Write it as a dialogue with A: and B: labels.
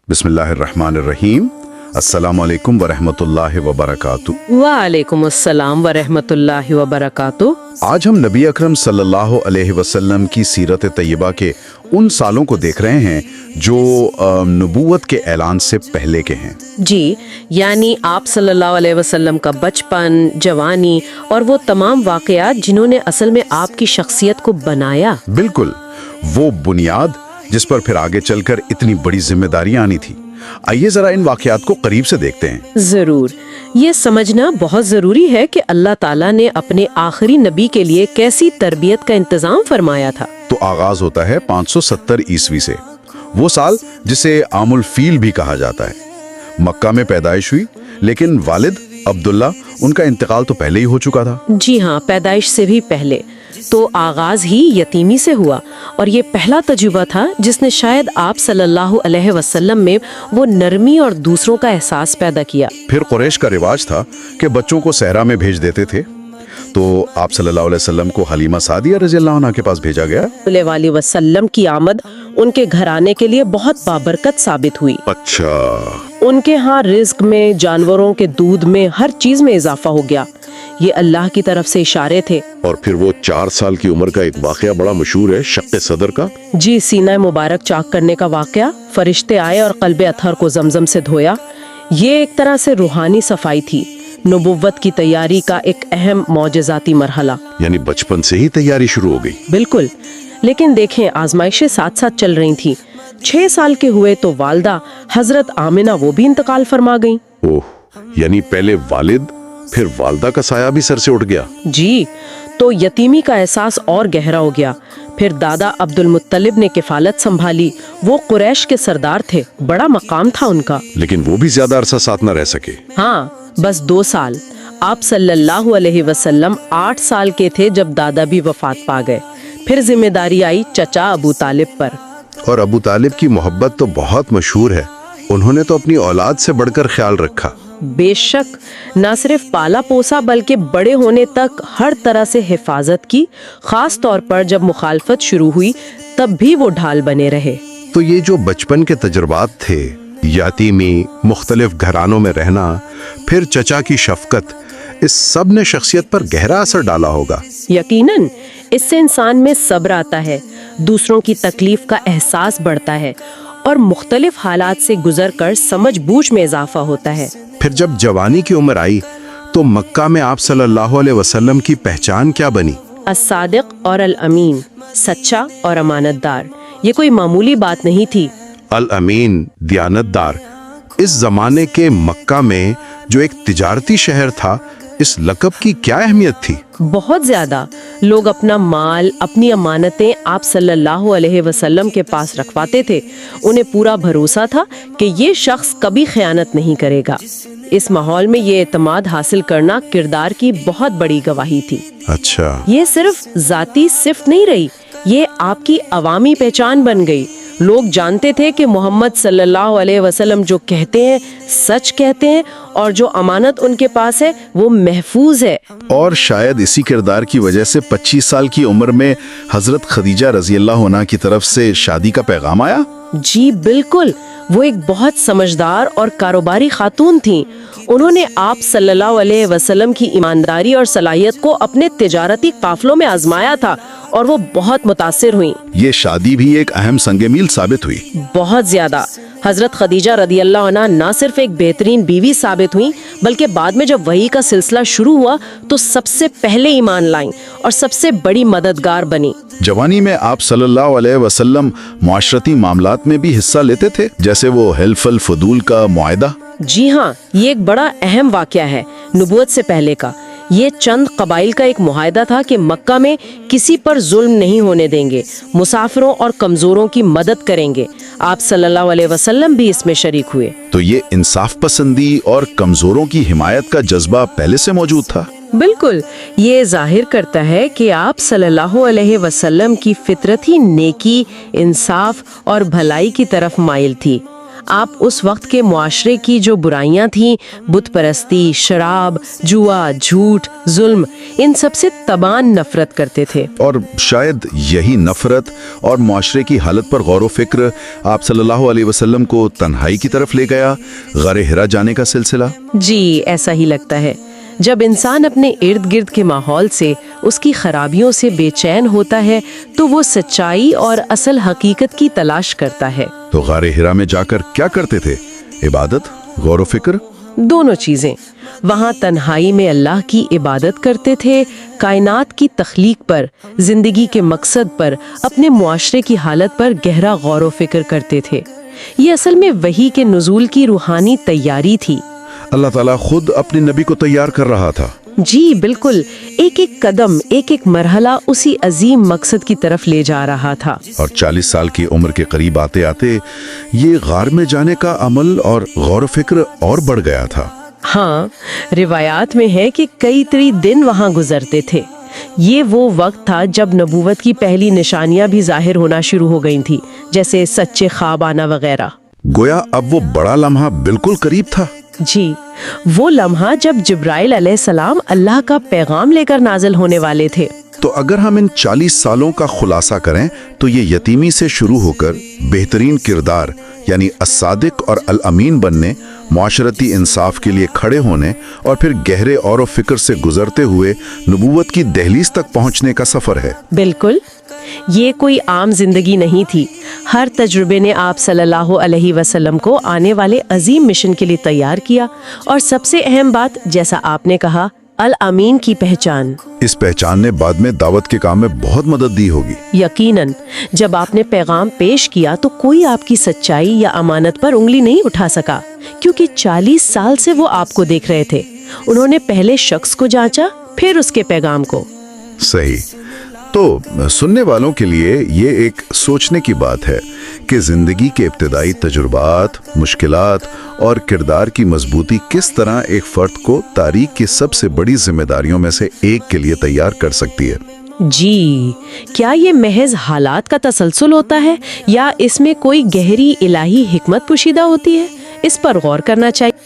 A: बिस्मिल्लाहिर्रहमानिर्रहीम। अस्सलाम वालेकुम वरहमतुल्लाहि वबरकातुह।
B: वालेकुम अस्सलाम वरहमतुल्लाहि वबरकातुह।
A: आज हम नबी अकरम सल्लल्लाहु अलैहि वसल्लम की सीरत तैयबा के उन सालों को देख रहे हैं जो नबूवत के ऐलान से पहले के हैं।
B: जी, यानी आप सल्लल्लाहु अलैहि वसल्लम का बचपन, जवानी और वो तमाम वाकयात जिन्होंने असल में आपकी शख्सियत को बनाया।
A: बिल्कुल, वो बुनियाद जिस पर फिर आगे चलकर इतनी बड़ी जिम्मेदारियां आनी थी। आइए जरा इन वाकयात को करीब से देखते हैं।
B: जरूर, ये समझना बहुत जरूरी है कि अल्लाह ताला ने अपने आखिरी नबी के लिए कैसी तरबियत का इंतजाम फरमाया था।
A: तो आगाज होता है 570 ईस्वी से, वो साल जिसे आमुल फील भी कहा जाता है। मक्का में पैदाइश हुई, लेकिन वालिद अब्दुल्ला, उनका इंतकाल तो पहले ही हो चुका था।
B: जी हाँ, पैदाइश से भी पहले। तो आगाज ही यतीमी से हुआ और ये पहला तजुर्बा था जिसने शायद आप सल्लल्लाहु अलैहि वसल्लम में वो नरमी और दूसरों का एहसास पैदा किया।
A: फिर कुरैश का रिवाज था कि बच्चों को सहरा में भेज देते थे, तो आप सल्लल्लाहु अलैहि वसल्लम को हलीमा सादिया रज़ियल्लाहु अन्हा के पास भेजा गया।
B: सल्लल्लाहु अलैहि वसल्लम की आमद उनके घराने के लिए बहुत बाबरकत साबित हुई।
A: अच्छा,
B: उनके यहाँ रिज्क में, जानवरों के दूध में, हर चीज में इजाफा हो गया। ये अल्लाह की तरफ से इशारे थे।
C: और फिर वो 4 साल की उम्र का एक वाकया बड़ा मशहूर है, शक्के सदर का।
B: जी, सीना मुबारक चाक करने का वाकया। फरिश्ते आए और कल्बे अथर को जमजम से धोया। ये एक तरह से रूहानी सफाई थी, नबुव्वत की तैयारी का एक अहम मौजज़ाती मरहला।
C: यानी बचपन से ही तैयारी शुरू हो गई।
B: बिल्कुल, लेकिन देखें, आजमाइशें साथ साथ चल रही थी। 6 साल के हुए तो वालदा हजरत आमिना वो भी इंतकाल फरमा गईं।
C: ओह, यानी पहले वालिद, फिर वालदा का साया भी सर से उठ गया।
B: जी, तो यतीमी का एहसास और गहरा हो गया। फिर दादा अब्दुल मुत्तलिब ने किफालत संभाली। वो कुरैश के सरदार थे, बड़ा मकाम था उनका।
C: लेकिन वो भी ज्यादा अरसा साथ न रह सके।
B: हाँ, बस 2 साल। आप सल्लल्लाहु अलैहि वसल्लम 8 साल के थे जब दादा भी वफात पा गए। फिर जिम्मेदारी आई चचा अबू तालिब पर।
C: और अबू तालिब की मोहब्बत तो बहुत मशहूर है। उन्होंने तो अपनी औलाद से बढ़कर ख्याल रखा।
B: बेशक, न सिर्फ पाला पोसा बल्कि बड़े होने तक हर तरह से हिफाजत की। खास तौर पर जब मुखालफत शुरू हुई तब भी वो ढाल बने रहे।
C: तो ये जो बचपन के तजुर्बात थे, यतीमी, मुख्तलिफ घरानों में रहना, फिर चचा की शफकत, इस सब ने शख्सियत पर गहरा असर डाला होगा।
B: यकीनन, इससे इंसान में सब्र आता है, दूसरों की तकलीफ का एहसास बढ़ता है और मुख्तलिफ हालात से गुजर कर समझ बूझ में इजाफा होता है।
C: फिर जब जवानी की उम्र आई तो मक्का में आप सल्लल्लाहु अलैहि वसल्लम की पहचान क्या बनी?
B: अस-सादिक और अल-अमीन, सच्चा और अमानतदार। ये कोई मामूली बात नहीं थी।
C: अल-अमीन, दियानतदार। इस जमाने के मक्का में जो एक तिजारती शहर था, इस लक़ब की क्या अहमियत थी?
B: बहुत ज्यादा। लोग अपना माल, अपनी अमानतें आप सल्लल्लाहु अलैहि वसल्लम के पास रखवाते थे। उन्हें पूरा भरोसा था कि ये शख्स कभी खयानत नहीं करेगा। इस माहौल में ये एतमाद हासिल करना किरदार की बहुत बड़ी गवाही थी।
C: अच्छा,
B: ये सिर्फ जाती सिफ्त नहीं रही, ये आपकी अवामी पहचान बन गई। लोग जानते थे कि मोहम्मद सल्लल्लाहु अलैहि वसल्लम जो कहते हैं सच कहते हैं और जो अमानत उनके पास है वो महफूज है।
A: और शायद इसी किरदार की वजह से 25 साल की उम्र में हजरत खदीजा रज़ियल्लाहु अन्हा की तरफ से शादी का पैगाम आया।
B: जी बिल्कुल, वो एक बहुत समझदार और कारोबारी खातून थीं। उन्होंने आप सल्लल्लाहु अलैहि वसल्लम की ईमानदारी और सलाहियत को अपने तिजारती काफिलों में आजमाया था और वो बहुत मुतासिर हुई।
A: ये शादी भी एक अहम संगे मील साबित हुई।
B: बहुत ज्यादा। हजरत खदीजा रदियल्लाहु अन्हा न सिर्फ एक बेहतरीन बीवी साबित हुई, बल्कि बाद में जब वही का सिलसिला शुरू हुआ तो सबसे पहले ईमान लाईं और सबसे बड़ी मददगार बनी।
A: जवानी में आप सल्लल्लाहु अलैहि वसल्लम मुआशरती मामलात में भी हिस्सा लेते थे, जैसे वो हिल्फुल फुदूल का मुआहदा।
B: जी हाँ, ये एक बड़ा अहम वाकया है नबूवत से पहले का। ये चंद कबाइल का एक मुआहदा था कि मक्का में किसी पर जुल्म नहीं होने देंगे, मुसाफिरों और कमजोरों की मदद करेंगे। आप सल्लल्लाहु अलैहि वसल्लम भी इसमें शरीक हुए।
A: तो ये इंसाफ पसंदी और कमजोरों की हिमायत का जज्बा पहले से मौजूद था।
B: बिल्कुल, ये जाहिर करता है कि आप सल्लल्लाहु अलैहि वसल्लम की फितरत ही नेकी, इंसाफ और भलाई की तरफ माइल थी। آپ اس وقت کے معاشرے کی جو برائیاں تھیں، بت پرستی، شراب، جوا، جھوٹ، ظلم، ان سب سے تبان نفرت کرتے تھے۔
A: اور شاید یہی نفرت اور معاشرے کی حالت پر غور و فکر آپ صلی اللہ علیہ وسلم کو تنہائی کی طرف لے گیا، غار حرا جانے کا سلسلہ۔
B: جی ایسا ہی لگتا ہے۔ جب انسان اپنے ارد گرد کے ماحول سے، اس کی خرابیوں سے بے چین ہوتا ہے تو وہ سچائی اور اصل حقیقت کی تلاش کرتا ہے۔
A: تو غار حرا میں جا کر کیا کرتے تھے؟ عبادت، غور و فکر؟
B: دونوں چیزیں۔ وہاں تنہائی میں اللہ کی عبادت کرتے تھے، کائنات کی تخلیق پر، زندگی کے مقصد پر، اپنے معاشرے کی حالت پر گہرا غور و فکر کرتے تھے۔ یہ اصل میں وحی کے نزول کی روحانی تیاری تھی۔
A: اللہ تعالیٰ خود اپنے نبی کو تیار کر رہا تھا۔
B: جی بالکل، ایک ایک قدم، ایک ایک مرحلہ اسی عظیم مقصد کی طرف لے جا رہا تھا۔
A: اور 40 سال کی عمر کے قریب آتے آتے یہ غار میں جانے کا عمل اور غور و فکر اور بڑھ گیا تھا۔
B: ہاں، روایات میں ہے کہ کئی دن وہاں گزرتے تھے۔ یہ وہ وقت تھا جب نبوت کی پہلی نشانیاں بھی ظاہر ہونا شروع ہو گئی تھیں، جیسے سچے خواب آنا وغیرہ۔
A: گویا اب وہ بڑا لمحہ بالکل قریب تھا۔
B: جی، وہ لمحہ جب جبرائیل علیہ السلام اللہ کا پیغام لے کر نازل ہونے والے تھے۔
A: تو اگر ہم ان 40 سالوں کا خلاصہ کریں تو یہ یتیمی سے شروع ہو کر بہترین کردار یعنی الصادق اور الامین بننے، معاشرتی انصاف کے لیے کھڑے ہونے اور پھر گہرے غور و فکر سے گزرتے ہوئے نبوت کی دہلیز تک پہنچنے کا سفر ہے۔
B: بالکل، یہ کوئی عام زندگی نہیں تھی۔ ہر تجربے نے آپ صلی اللہ علیہ وسلم کو آنے والے عظیم مشن کے لیے تیار کیا، اور سب سے اہم بات، جیسا آپ نے کہا، الامین کی پہچان۔
A: اس پہچان نے بعد میں دعوت کے کام میں بہت مدد دی ہوگی۔
B: یقیناً، جب آپ نے پیغام پیش کیا تو کوئی آپ کی سچائی یا امانت پر انگلی نہیں اٹھا سکا، کیونکہ 40 سال سے وہ آپ کو دیکھ رہے تھے۔ انہوں نے پہلے شخص کو جانچا، پھر اس کے پیغام کو۔
A: صحیح۔ تو سننے والوں کے لیے یہ ایک سوچنے کی بات ہے کہ زندگی کے ابتدائی تجربات، مشکلات اور کردار کی مضبوطی کس طرح ایک فرد کو تاریخ کی سب سے بڑی ذمہ داریوں میں سے ایک کے لیے تیار کر سکتی ہے۔
B: جی، کیا یہ محض حالات کا تسلسل ہوتا ہے یا اس میں کوئی گہری الہی حکمت پوشیدہ ہوتی ہے؟ اس پر غور کرنا چاہیے۔